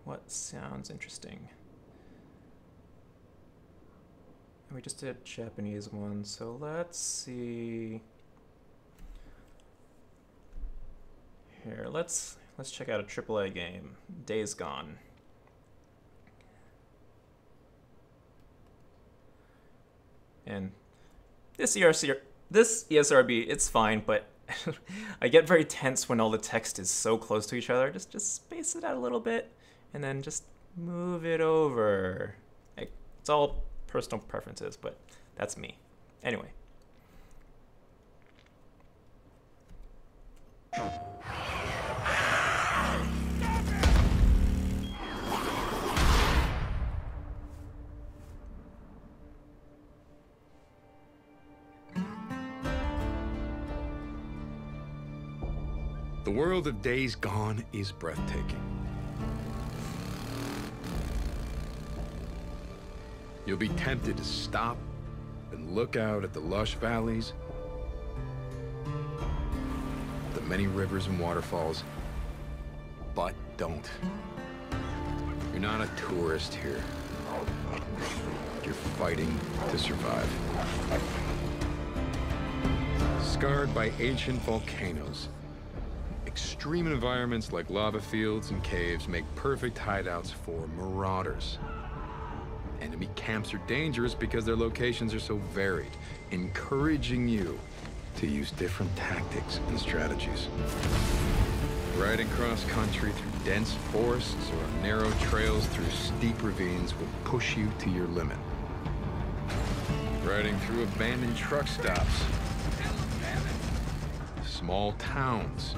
What sounds interesting? We just did Japanese one, so let's see. Here, let's check out a AAA game, Days Gone. And this ESRB, it's fine, but I get very tense when all the text is so close to each other. Just space it out a little bit, and then just move it over. It's all personal preferences, but that's me. Anyway. The world of Days Gone is breathtaking. You'll be tempted to stop and look out at the lush valleys, the many rivers and waterfalls, but don't. You're not a tourist here. You're fighting to survive. Scarred by ancient volcanoes, extreme environments like lava fields and caves make perfect hideouts for marauders. Enemy camps are dangerous because their locations are so varied, encouraging you to use different tactics and strategies. Riding cross-country through dense forests or on narrow trails through steep ravines will push you to your limit. Riding through abandoned truck stops, small towns,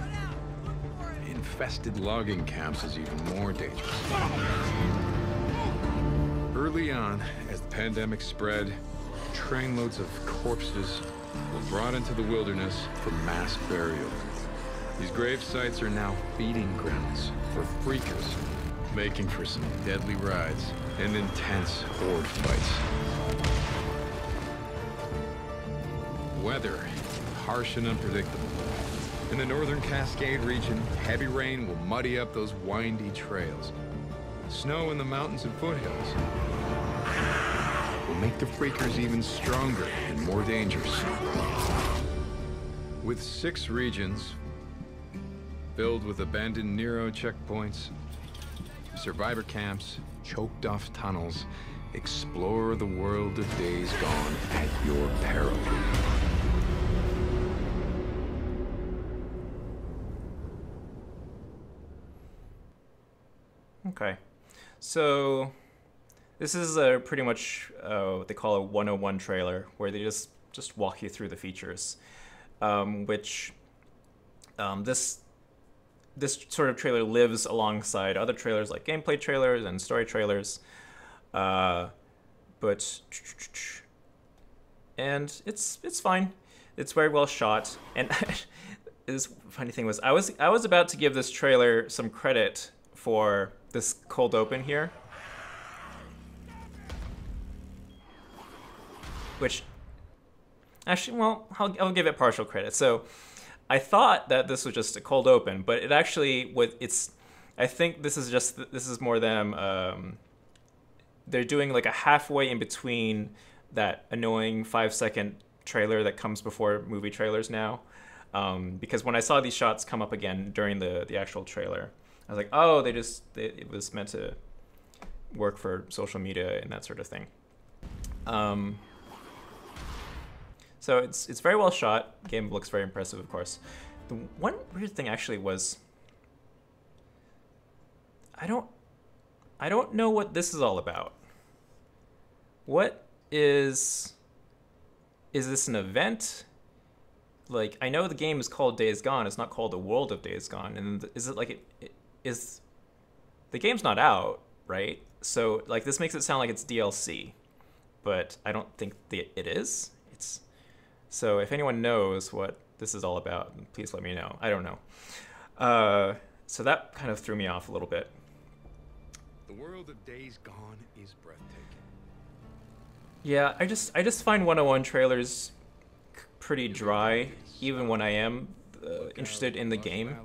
infested logging camps is even more dangerous. Early on, as the pandemic spread, trainloads of corpses were brought into the wilderness for mass burial. These grave sites are now feeding grounds for freakers, making for some deadly rides and intense horde fights. Weather, harsh and unpredictable. In the northern Cascade region, heavy rain will muddy up those windy trails. Snow in the mountains and foothills will make the freakers even stronger and more dangerous. With 6 regions filled with abandoned Nero checkpoints, survivor camps, choked off tunnels, explore the world of Days Gone at your peril. Okay, so this is a pretty much what they call a 101 trailer, where they just walk you through the features, which this sort of trailer lives alongside other trailers like gameplay trailers and story trailers, and it's fine. It's very well shot, and this funny thing was I was about to give this trailer some credit for this cold open here, which actually, well, I'll give it partial credit. So I thought that this was just a cold open, but it actually I think this is more them. They're doing like a halfway in between that annoying 5-second trailer that comes before movie trailers now, because when I saw these shots come up again during the actual trailer, I was like, oh, it was meant to work for social media and that sort of thing. So it's very well shot. Game looks very impressive, of course. The one weird thing actually was I don't know what this is all about. What is this an event? like, I know the game is called Days Gone. It's not called The World of Days Gone. And is it like is the game's not out, right? So like this makes it sound like it's DLC, but I don't think it is. So if anyone knows what this is all about, please let me know. I don't know. So that kind of threw me off a little bit. The world of Days Gone is breathtaking. Yeah, I just find 101 trailers pretty dry, even when I am interested in the game.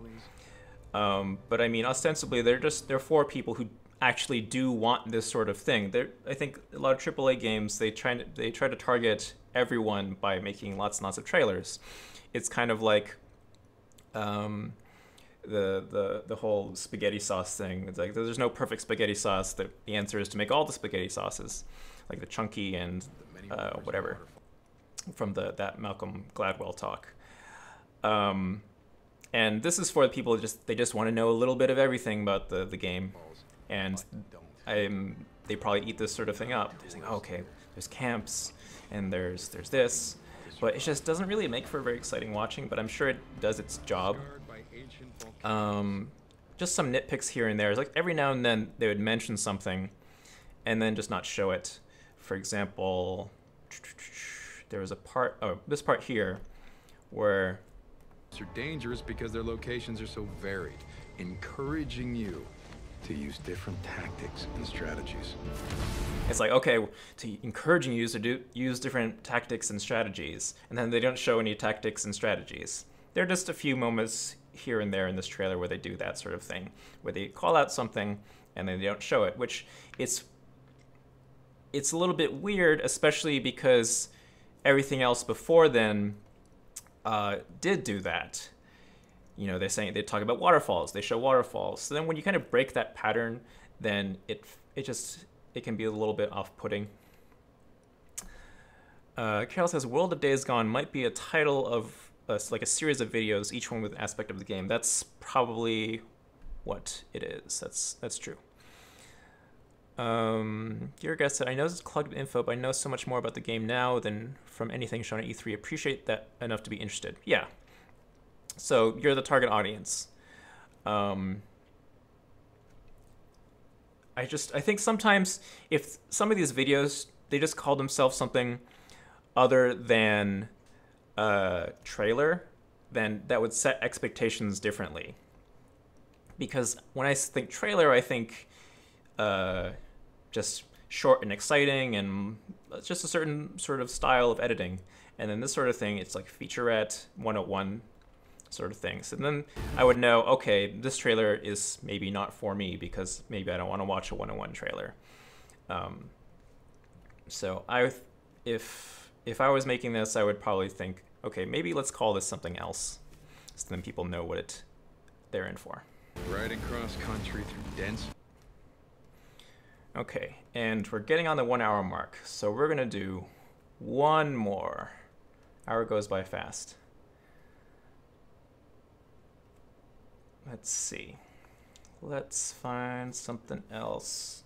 But I mean, ostensibly, they're for people who actually do want this sort of thing. I think a lot of AAA games they try to target everyone by making lots and lots of trailers. It's kind of like the whole spaghetti sauce thing. It's like there's no perfect spaghetti sauce. The answer is to make all the spaghetti sauces, like the chunky and whatever from that Malcolm Gladwell talk. And this is for the people they just want to know a little bit of everything about the game, and they probably eat this sort of thing up. They're saying, oh, okay, there's camps and there's this, but it just doesn't really make for very exciting watching. But I'm sure it does its job. Just some nitpicks here and there. It's like every now and then they would mention something, and then just not show it. For example, there was this part here, where are dangerous because their locations are so varied, encouraging you to use different tactics and strategies. It's like, okay, encouraging you to use different tactics and strategies, and then they don't show any tactics and strategies. There are just a few moments here and there in this trailer where they do that sort of thing, where they call out something and then they don't show it, which it's a little bit weird, especially because everything else before then did do that. You know, they talk about waterfalls, they show waterfalls. So then when you kind of break that pattern, then it can be a little bit off-putting. Carol says, World of Days Gone might be a title of like a series of videos, each one with an aspect of the game. That's probably what it is. That's true. Your guest said, I know this is clogged with info, but I know so much more about the game now than from anything shown at E3. Appreciate that enough to be interested. Yeah. So you're the target audience. I think sometimes if some of these videos, they just call themselves something other than trailer, then that would set expectations differently. Because when I think trailer, I think just short and exciting and just a certain sort of style of editing. And then this sort of thing, it's like featurette 101 sort of thing. So then I would know, okay, this trailer is maybe not for me because maybe I don't want to watch a 101 trailer. So if I was making this, I would probably think, okay, maybe let's call this something else, so then people know what they're in for. Riding cross country through dense. Okay, and we're getting on the 1 hour mark, so we're gonna do one more. Hour goes by fast. Let's see. Let's find something else.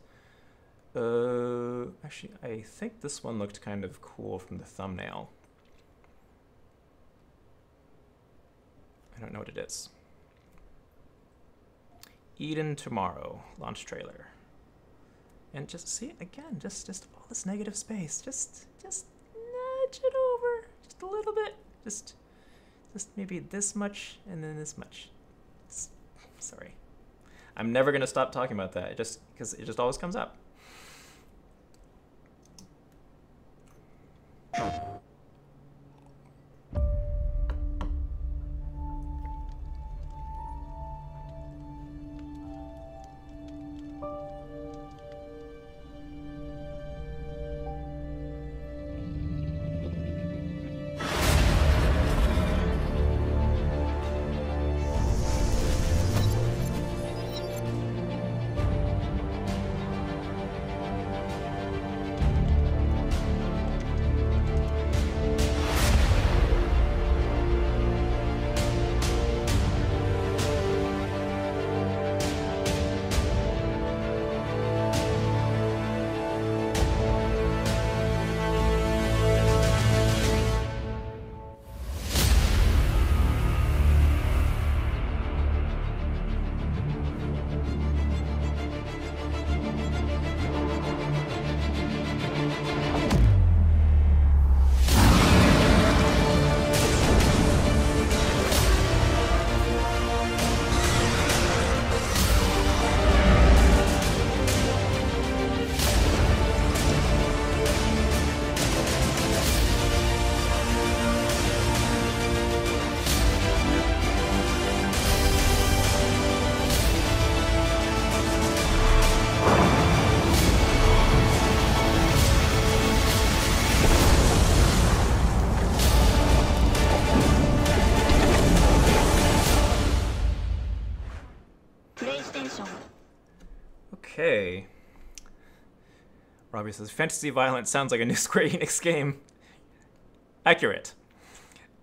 Actually, I think this one looked kind of cool from the thumbnail. I don't know what it is. Eden Tomorrow, launch trailer. And just see, again, just all this negative space. Just nudge it over just a little bit. Just maybe this much and then this much. Sorry. I'm never gonna stop talking about that, because it just always comes up. Okay. Robbie says, fantasy violence sounds like a new Square Enix game. Accurate.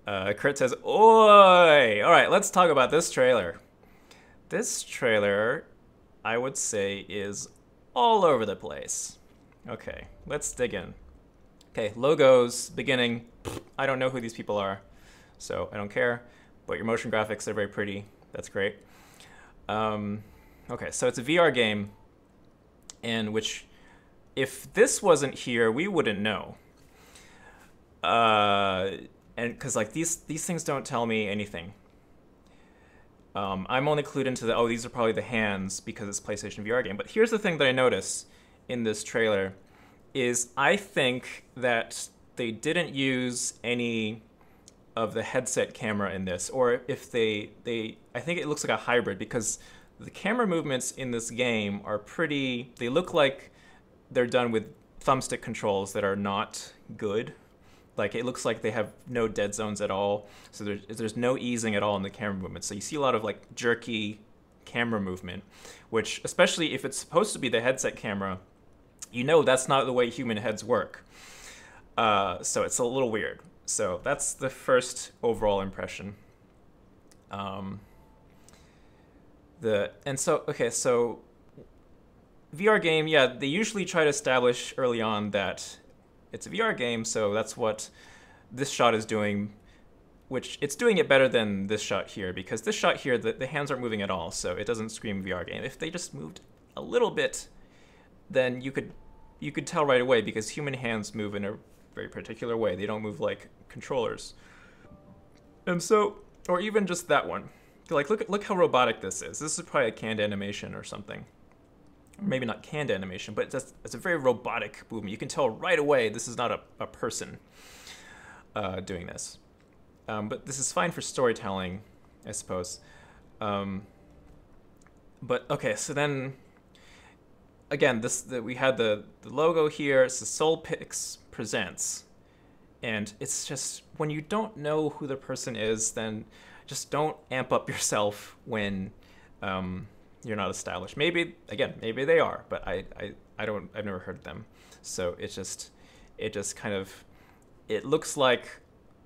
Kurt says, oi! Alright, let's talk about this trailer. This trailer, I would say, is all over the place. Okay, let's dig in. Okay, logos, beginning. I don't know who these people are, so I don't care. But your motion graphics are very pretty. That's great. Okay, so it's a VR game, in which, if this wasn't here, we wouldn't know. And because like these things don't tell me anything. I'm only clued into the, these are probably the hands because it's a PlayStation VR game. But here's the thing that I notice in this trailer is I think that they didn't use any of the headset camera in this, or if I think it looks like a hybrid because the camera movements in this game are pretty, they look like they're done with thumbstick controls that are not good. Like, it looks like they have no dead zones at all. So there's no easing at all in the camera movement. So you see a lot of, like, jerky camera movement, which, especially if it's supposed to be the headset camera, you know that's not the way human heads work. So it's a little weird. So that's the first overall impression. So VR game, yeah, they usually try to establish early on that it's a VR game, so that's what this shot is doing, which it's doing it better than this shot here, because this shot here, the hands aren't moving at all, so it doesn't scream VR game. If they just moved a little bit, then you could tell right away, because human hands move in a very particular way. They don't move like controllers. And so, or even just that one. Like, look how robotic this is. This is probably a canned animation or something. Maybe not canned animation, but it's a very robotic movement. You can tell right away this is not a person doing this. But this is fine for storytelling, I suppose. But okay, so then again, we had the logo here. It's the SoulPix Presents, and it's just when you don't know who the person is, then just don't amp up yourself when you're not established. Maybe they are, but I've never heard them. So it just kind of, it looks like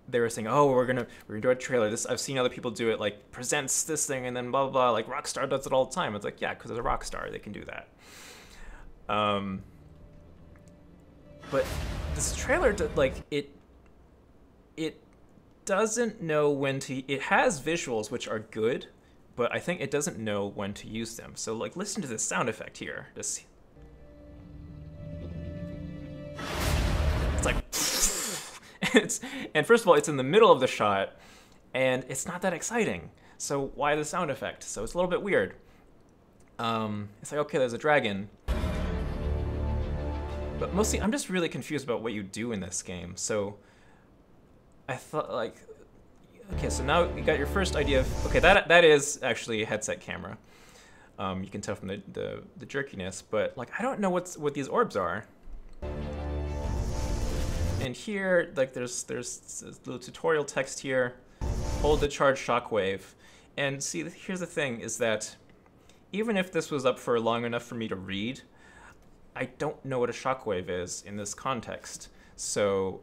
they were saying, oh, we're gonna do a trailer. I've seen other people do it, like presents this thing and then blah blah blah. Like Rockstar does it all the time. It's like, yeah, because it's a Rockstar, they can do that. But this trailer, it doesn't know when to. It has visuals which are good, but I think it doesn't know when to use them. So, like, listen to this sound effect here. Just, it's like, and first of all, it's in the middle of the shot, and it's not that exciting. So why the sound effect? So it's a little bit weird. It's like, okay, there's a dragon. But mostly, I'm just really confused about what you do in this game. So I thought, like, okay, so now you got your first idea of, okay, that is actually a headset camera. You can tell from the jerkiness, but like, I don't know what these orbs are. And here, like, there's this little tutorial text here. Hold the charge shockwave. And see, here's the thing, is that even if this was up for long enough for me to read, I don't know what a shockwave is in this context. So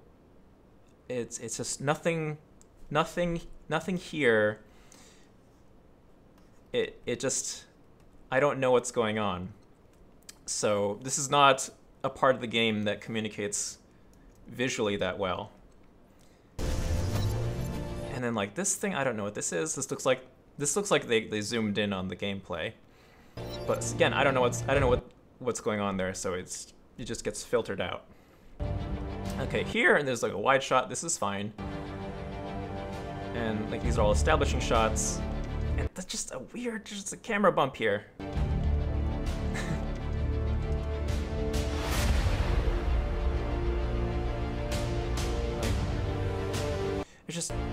it's just nothing here. It just, I don't know what's going on. So this is not a part of the game that communicates visually that well. And then like this thing, I don't know what this is. This looks like they zoomed in on the gameplay. But again, I don't know what's going on there, so it just gets filtered out. Okay, here, and there's like a wide shot. This is fine. And like these are all establishing shots. And that's just a weird, just a camera bump here.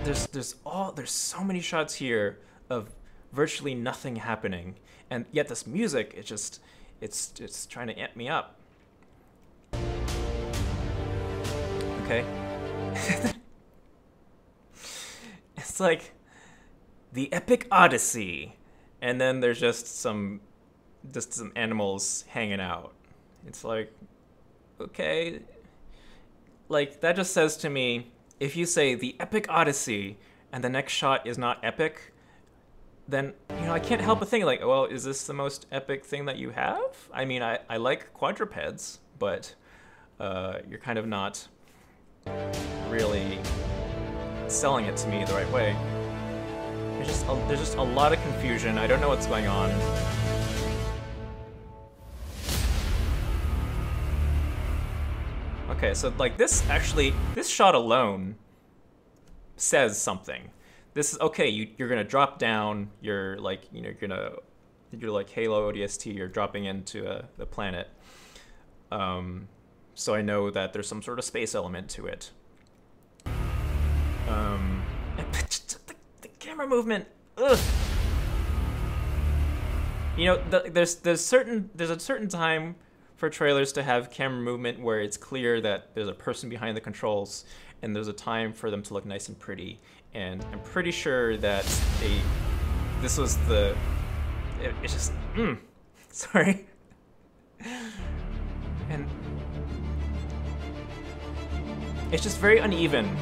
There's so many shots here of virtually nothing happening, and yet this music, it's trying to amp me up. Okay. It's like the epic odyssey, and then there's just some just some animals hanging out. It's like, okay, like that just says to me, if you say the epic odyssey and the next shot is not epic, then, you know, I can't help but think like, well, is this the most epic thing that you have? I mean, I like quadrupeds, but you're kind of not really selling it to me the right way. There's just a lot of confusion. I don't know what's going on. Okay, so like this shot alone says something. This is okay. You're gonna drop down. You're like, you know, you're like Halo ODST. You're dropping into the planet. So I know that there's some sort of space element to it. The camera movement. Ugh. You know, there's a certain time for trailers to have camera movement where it's clear that there's a person behind the controls, and there's a time for them to look nice and pretty. And I'm pretty sure that this was the, it's just, sorry. And it's just very uneven.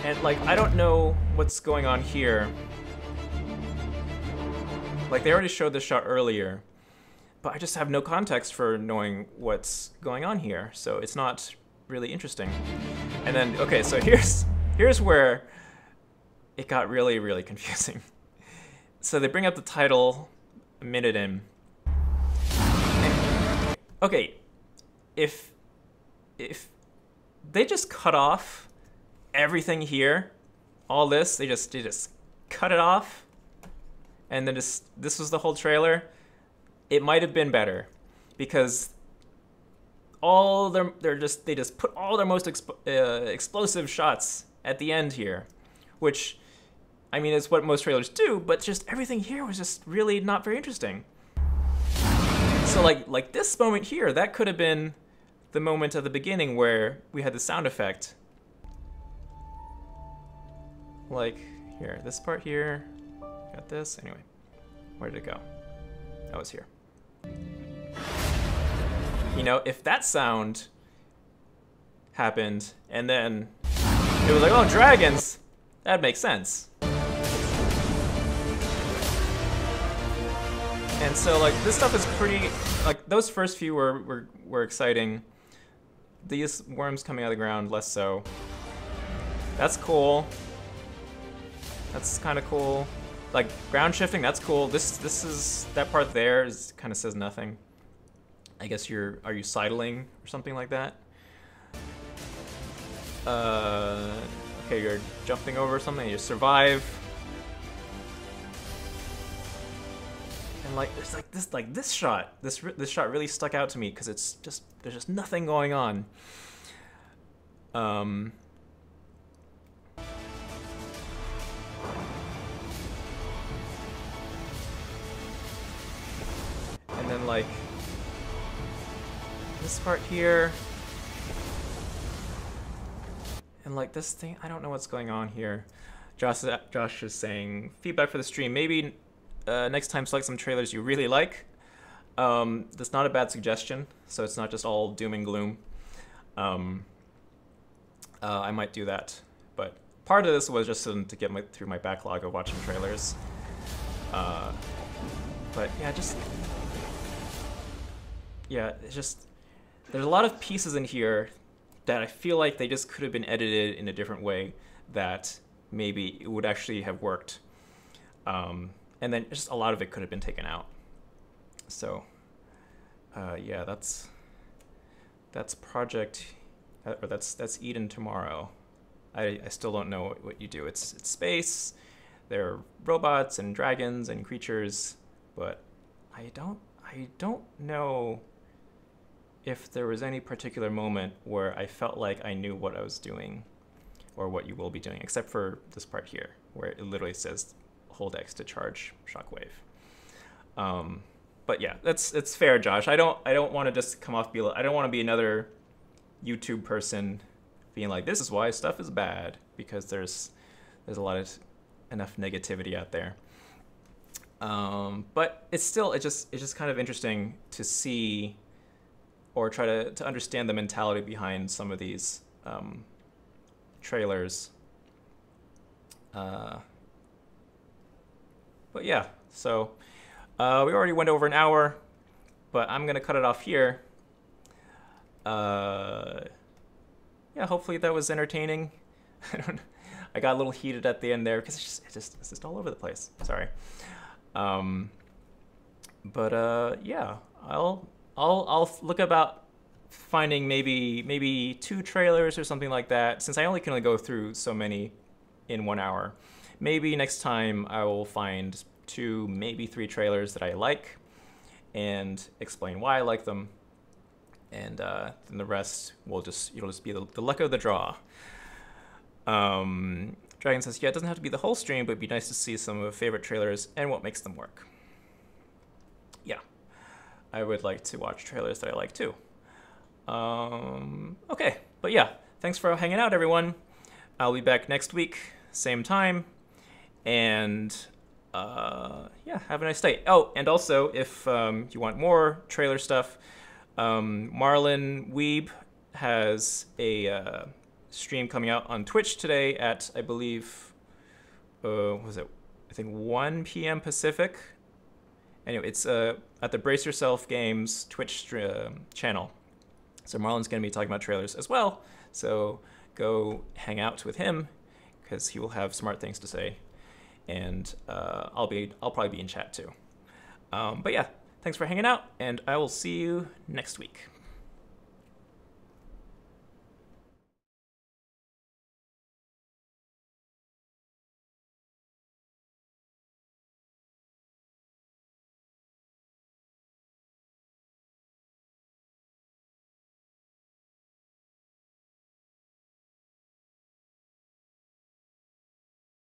And like, I don't know what's going on here. Like, they already showed this shot earlier, but I just have no context for knowing what's going on here, so it's not really interesting. And then, okay, so here's where it got really, really confusing. So they bring up the title a minute in. And, okay, if they just cut off everything here, all this, they just cut it off, and then this was the whole trailer, it might have been better, because they just put all their most explosive shots at the end here, which, I mean, it's what most trailers do, but just everything here was just really not very interesting. So like this moment here, that could have been the moment at the beginning where we had the sound effect. Like here, this part here, got this, anyway. Where did it go? Oh, it's here. You know, if that sound happened and then it was like, oh, dragons, that'd make sense. And so like this stuff is pretty, like those first few were exciting. These worms coming out of the ground, less so. That's cool. That's kind of cool. Like ground shifting, that's cool. This is, that part there is kind of says nothing. I guess are you sidling or something like that? Okay, you're jumping over something, you survive. And like there's like this shot really stuck out to me because it's just, there's just nothing going on. And then like this part here, and like this thing, I don't know what's going on here. Josh is saying feedback for the stream. Maybe next time select some trailers you really like. That's not a bad suggestion, so it's not just all doom and gloom. I might do that, but part of this was just to get through my backlog of watching trailers. But yeah, it's just, there's a lot of pieces in here that I feel like they just could have been edited in a different way that maybe it would actually have worked. And then just a lot of it could have been taken out. So, yeah, that's Project, or that's Eden Tomorrow. I still don't know what you do. It's space, there are robots and dragons and creatures, but I don't know if there was any particular moment where I felt like I knew what I was doing or what you will be doing, except for this part here, where it literally says hold X to charge Shockwave. But yeah, it's fair, Josh. I don't want to just come off I don't want to be another YouTube person being like, this is why stuff is bad, because there's a lot of enough negativity out there. But it's just kind of interesting to see or try to understand the mentality behind some of these trailers. But yeah, so we already went over an hour, but I'm gonna cut it off here. Yeah, hopefully that was entertaining. I got a little heated at the end there because it's just all over the place. Sorry. Yeah, I'll look about finding maybe 2 trailers or something like that, since I only can go through so many in 1 hour. Maybe next time I will find 2, maybe 3 trailers that I like and explain why I like them, and then the rest it'll just be the luck of the draw. Dragon says, yeah, it doesn't have to be the whole stream, but it'd be nice to see some of my favorite trailers and what makes them work. Yeah, I would like to watch trailers that I like too. Okay, but yeah, thanks for hanging out, everyone. I'll be back next week, same time, and yeah, have a nice day. Oh, and also, if you want more trailer stuff, Marlon Weeb has a stream coming out on Twitch today at, I believe, what was it? I think 1 p.m. Pacific. Anyway, it's at the Brace Yourself Games Twitch channel. So Marlon's going to be talking about trailers as well. So go hang out with him, because he will have smart things to say. And I'll probably be in chat too. But yeah, thanks for hanging out, and I will see you next week.